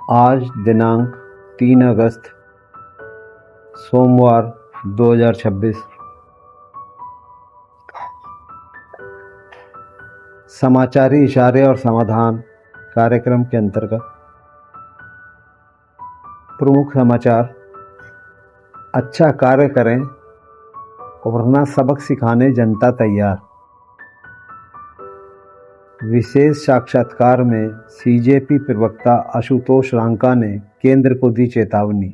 आज दिनांक 3 अगस्त सोमवार 2026। समाचारी इशारे और समाधान कार्यक्रम के अंतर्गत प्रमुख समाचार। अच्छा कार्य करें वरना सबक सिखाने जनता तैयार। विशेष साक्षात्कार में सीजेपी प्रवक्ता आशुतोष रांका ने केंद्र को दी चेतावनी।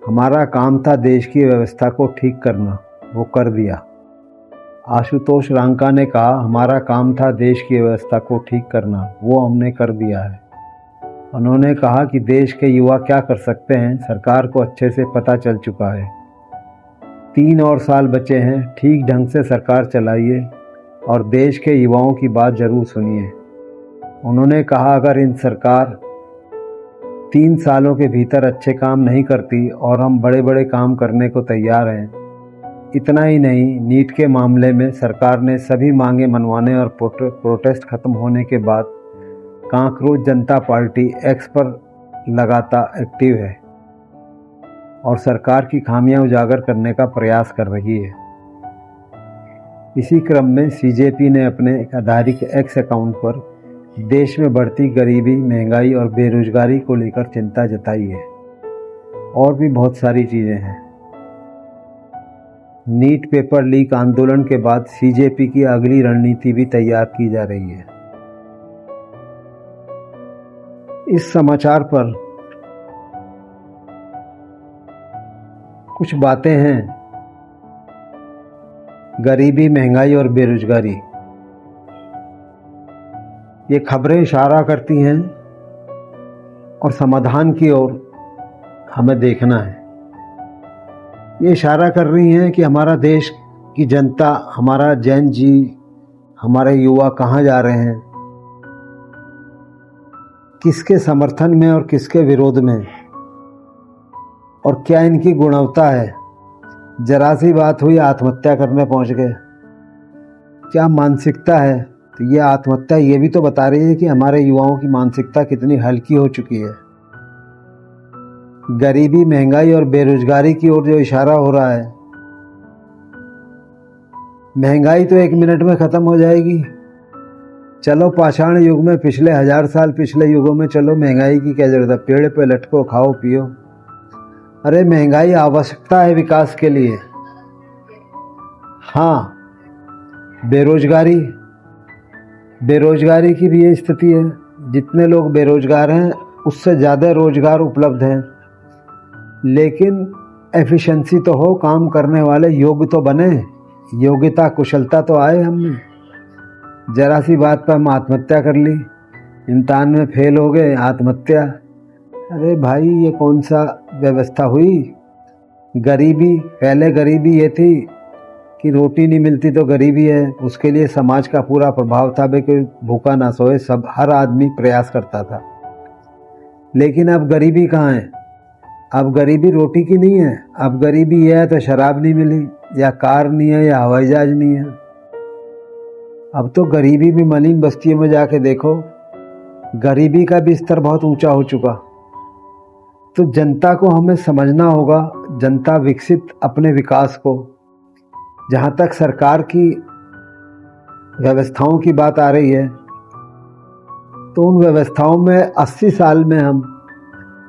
हमारा काम था देश की व्यवस्था को ठीक करना, वो कर दिया। आशुतोष रांका ने कहा, हमारा काम था देश की व्यवस्था को ठीक करना, वो हमने कर दिया है। उन्होंने कहा कि देश के युवा क्या कर सकते हैं, सरकार को अच्छे से पता चल चुका है। 3 और साल बचे हैं, ठीक ढंग से सरकार चलाइए और देश के युवाओं की बात जरूर सुनिए। उन्होंने कहा, अगर इन सरकार 3 सालों के भीतर अच्छे काम नहीं करती और हम बड़े बड़े काम करने को तैयार हैं। इतना ही नहीं, नीट के मामले में सरकार ने सभी मांगे मनवाने और प्रोटेस्ट खत्म होने के बाद कांकरोच जनता पार्टी एक्स पर लगातार एक्टिव है और सरकार की खामियां उजागर करने का प्रयास कर रही है। इसी क्रम में सीजेपी ने अपने आधिकारिक एक्स अकाउंट पर देश में बढ़ती गरीबी, महंगाई और बेरोजगारी को लेकर चिंता जताई है। और भी बहुत सारी चीज़ें हैं। नीट पेपर लीक आंदोलन के बाद सीजेपी की अगली रणनीति भी तैयार की जा रही है। इस समाचार पर कुछ बातें हैं। गरीबी, महंगाई और बेरोजगारी, ये खबरें इशारा करती हैं और समाधान की ओर हमें देखना है। ये इशारा कर रही हैं कि हमारा देश की जनता, हमारा जैन जी, हमारे युवा कहाँ जा रहे हैं, किसके समर्थन में और किसके विरोध में, और क्या इनकी गुणवत्ता है। जरा सी बात हुई, आत्महत्या करने पहुंच गए। क्या मानसिकता है। तो ये आत्महत्या ये भी तो बता रही है कि हमारे युवाओं की मानसिकता कितनी हल्की हो चुकी है। गरीबी, महंगाई और बेरोजगारी की ओर जो इशारा हो रहा है, महंगाई तो 1 मिनट में खत्म हो जाएगी। चलो पाषाण युग में, पिछले 1000 साल पिछले युगों में चलो, महंगाई की क्या जरूरत है। पेड़ पे लटको, खाओ पियो। अरे महंगाई आवश्यकता है विकास के लिए। हाँ, बेरोजगारी की भी ये स्थिति है। जितने लोग बेरोजगार हैं उससे ज़्यादा रोजगार उपलब्ध हैं, लेकिन एफिशिएंसी तो हो, काम करने वाले योग्य तो बने, योग्यता कुशलता तो आए। हमने जरा सी बात पर हम आत्महत्या कर ली, इम्तिहान में फेल हो गए, आत्महत्या। अरे भाई, ये कौन सा व्यवस्था हुई। गरीबी, पहले गरीबी ये थी कि रोटी नहीं मिलती तो गरीबी है। उसके लिए समाज का पूरा प्रभाव था भाई, कोई भूखा ना सोए, सब हर आदमी प्रयास करता था। लेकिन अब गरीबी कहाँ है। अब गरीबी रोटी की नहीं है। अब गरीबी यह है तो शराब नहीं मिली, या कार नहीं है, या हवाई जहाज नहीं है। अब तो गरीबी भी मलिन बस्तियों में जाके देखो, गरीबी का भी स्तर बहुत ऊंचा हो चुका। तो जनता को हमें समझना होगा, जनता विकसित अपने विकास को। जहाँ तक सरकार की व्यवस्थाओं की बात आ रही है, तो उन व्यवस्थाओं में 80 साल में हम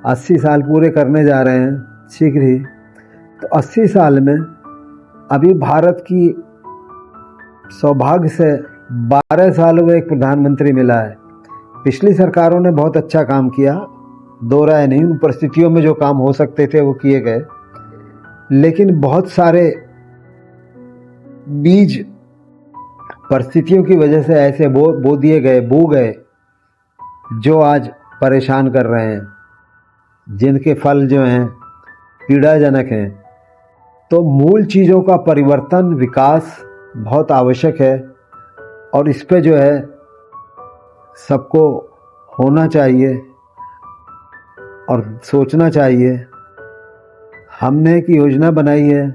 80 साल पूरे करने जा रहे हैं शीघ्र ही। तो 80 साल में अभी भारत की सौभाग्य से 12 सालों में एक प्रधानमंत्री मिला है। पिछली सरकारों ने बहुत अच्छा काम किया, दो राय नहीं। उन परिस्थितियों में जो काम हो सकते थे वो किए गए, लेकिन बहुत सारे बीज परिस्थितियों की वजह से ऐसे बो गए जो आज परेशान कर रहे हैं, जिनके फल जो हैं पीड़ाजनक हैं। तो मूल चीज़ों का परिवर्तन, विकास बहुत आवश्यक है और इस पे जो है सबको होना चाहिए और सोचना चाहिए। हमने एक योजना बनाई है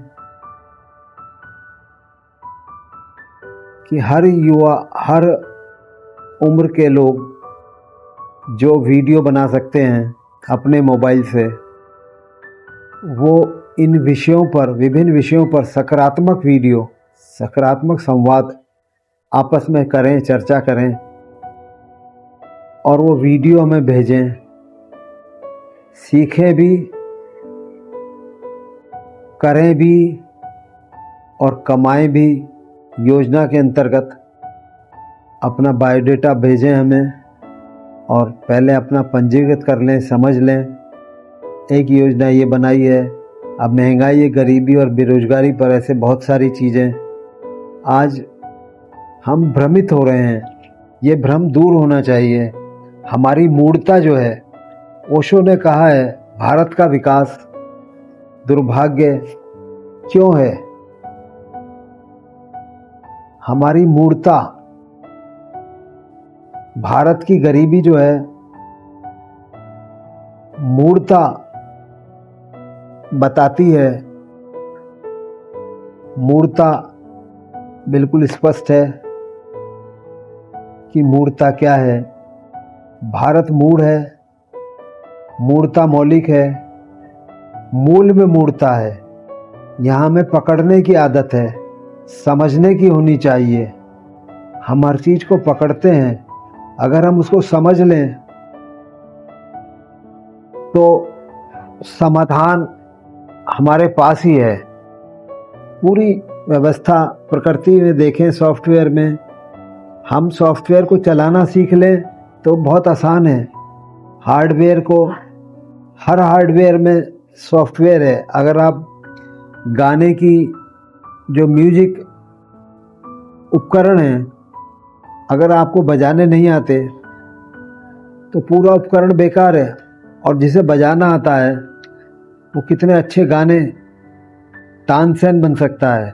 कि हर युवा, हर उम्र के लोग जो वीडियो बना सकते हैं अपने मोबाइल से, वो इन विषयों पर, विभिन्न विषयों पर सकारात्मक वीडियो, सकारात्मक संवाद आपस में करें, चर्चा करें और वो वीडियो हमें भेजें। सीखें भी, करें भी और कमाएं भी। योजना के अंतर्गत अपना बायोडाटा भेजें हमें और पहले अपना पंजीकृत कर लें, समझ लें। एक योजना ये बनाई है। अब महंगाई, गरीबी और बेरोजगारी पर ऐसे बहुत सारी चीज़ें, आज हम भ्रमित हो रहे हैं। ये भ्रम दूर होना चाहिए। हमारी मूढ़ता जो है, ओशो ने कहा है, भारत का विकास दुर्भाग्य क्यों है? हमारी मूढ़ता, भारत की गरीबी जो है, मूढ़ता बताती है। मूढ़ता बिल्कुल स्पष्ट है कि मूढ़ता क्या है। भारत मूढ़ है, मूढ़ता मौलिक है, मूल में मूढ़ता है। यहाँ में पकड़ने की आदत है, समझने की होनी चाहिए। हम हर चीज़ को पकड़ते हैं, अगर हम उसको समझ लें तो समाधान हमारे पास ही है। पूरी व्यवस्था प्रकृति में देखें, सॉफ्टवेयर में, हम सॉफ्टवेयर को चलाना सीख लें तो बहुत आसान है। हार्डवेयर को, हर हार्डवेयर में सॉफ्टवेयर है। अगर आप गाने की जो म्यूजिक उपकरण हैं, अगर आपको बजाने नहीं आते तो पूरा उपकरण बेकार है। और जिसे बजाना आता है वो कितने अच्छे गाने, तानसेन बन सकता है,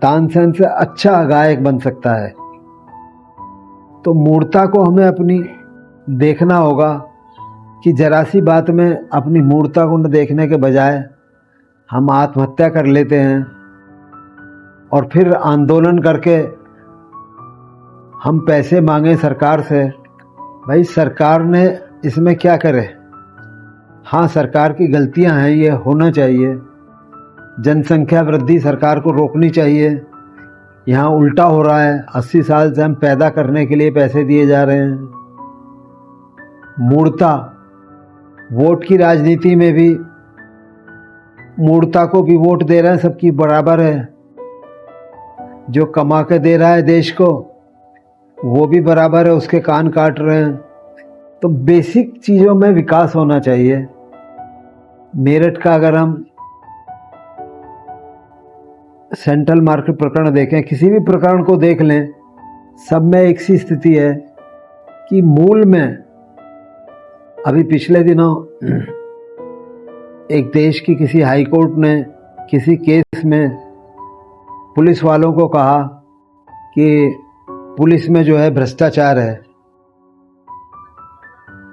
तानसेन से अच्छा गायक बन सकता है। तो मूढ़ता को हमें अपनी देखना होगा कि जरा सी बात में अपनी मूढ़ता को न देखने के बजाय हम आत्महत्या कर लेते हैं और फिर आंदोलन करके हम पैसे मांगे सरकार से। भाई, सरकार ने इसमें क्या करे? हाँ, सरकार की गलतियां हैं, ये होना चाहिए। जनसंख्या वृद्धि सरकार को रोकनी चाहिए। यहाँ उल्टा हो रहा है। 80 साल से हम पैदा करने के लिए पैसे दिए जा रहे हैं। मूढ़ता, वोट की राजनीति में भी मूढ़ता को भी वोट दे रहे हैं, सबकी बराबर है। जो कमा के दे रहा है देश को, वो भी बराबर है, उसके कान काट रहे हैं। तो बेसिक चीज़ों में विकास होना चाहिए। मेरठ का अगर हम सेंट्रल मार्केट प्रकरण देखें, किसी भी प्रकरण को देख लें, सब में एक सी स्थिति है कि मूल में, अभी पिछले दिनों एक देश की किसी हाई कोर्ट ने किसी केस में पुलिस वालों को कहा कि पुलिस में जो है भ्रष्टाचार है।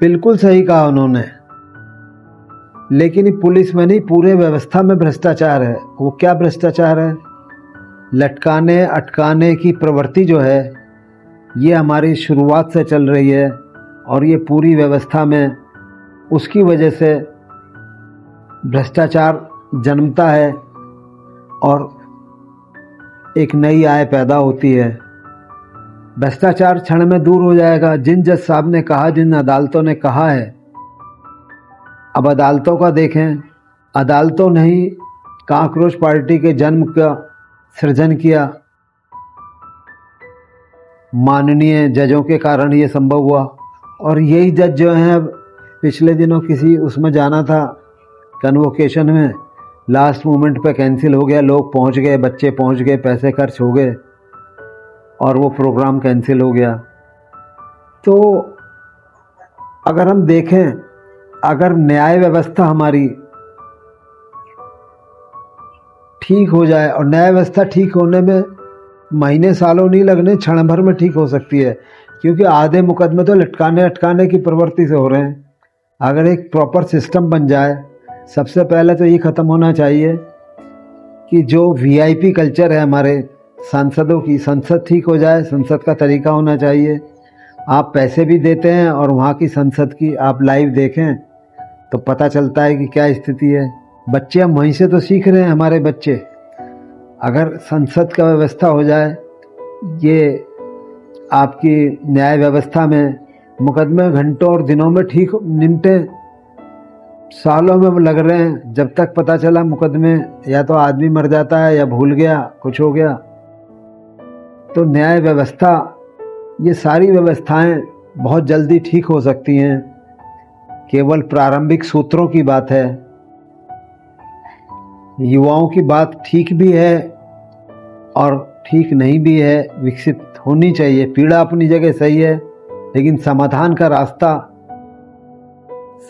बिल्कुल सही कहा उन्होंने, लेकिन पुलिस में नहीं, पूरे व्यवस्था में भ्रष्टाचार है। वो क्या भ्रष्टाचार है? लटकाने अटकाने की प्रवृत्ति जो है, ये हमारी शुरुआत से चल रही है और ये पूरी व्यवस्था में उसकी वजह से भ्रष्टाचार जन्मता है और एक नई आय पैदा होती है। भ्रष्टाचार क्षण में दूर हो जाएगा। जिन जज साहब ने कहा, जिन अदालतों ने कहा है, अब अदालतों का देखें। अदालतों ने ही काकरोच पार्टी के जन्म का सृजन किया। माननीय जजों के कारण ये संभव हुआ। और यही जज जो हैं, पिछले दिनों किसी उसमें जाना था कन्वोकेशन में, लास्ट मोमेंट पे कैंसिल हो गया। लोग पहुंच गए, बच्चे पहुंच गए, पैसे खर्च हो गए और वो प्रोग्राम कैंसिल हो गया। तो अगर हम देखें, अगर न्याय व्यवस्था हमारी ठीक हो जाए, और न्याय व्यवस्था ठीक होने में महीने सालों नहीं लगने, क्षण भर में ठीक हो सकती है, क्योंकि आधे मुकदमे तो लटकाने अटकाने की प्रवृत्ति से हो रहे हैं। अगर एक प्रॉपर सिस्टम बन जाए, सबसे पहले तो ये ख़त्म होना चाहिए कि जो वीआईपी कल्चर है हमारे सांसदों की, संसद ठीक हो जाए, संसद का तरीका होना चाहिए। आप पैसे भी देते हैं और वहाँ की संसद की आप लाइव देखें तो पता चलता है कि क्या स्थिति है। बच्चे हम वहीं से तो सीख रहे हैं, हमारे बच्चे। अगर संसद का व्यवस्था हो जाए, ये आपकी न्याय व्यवस्था में मुकदमे घंटों और दिनों में ठीक निपटे, सालों में लग रहे हैं। जब तक पता चला मुकदमे, या तो आदमी मर जाता है या भूल गया, कुछ हो गया। तो न्याय व्यवस्था, ये सारी व्यवस्थाएं बहुत जल्दी ठीक हो सकती हैं। केवल प्रारंभिक सूत्रों की बात है। युवाओं की बात ठीक भी है और ठीक नहीं भी है, विकसित होनी चाहिए। पीड़ा अपनी जगह सही है, लेकिन समाधान का रास्ता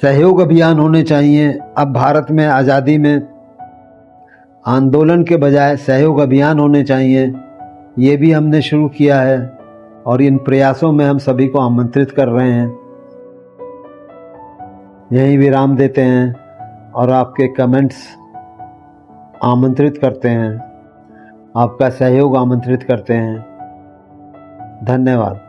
सहयोग अभियान होने चाहिए। अब भारत में आज़ादी में आंदोलन के बजाय सहयोग अभियान होने चाहिए। ये भी हमने शुरू किया है और इन प्रयासों में हम सभी को आमंत्रित कर रहे हैं। यहीं विराम देते हैं और आपके कमेंट्स आमंत्रित करते हैं, आपका सहयोग आमंत्रित करते हैं। धन्यवाद।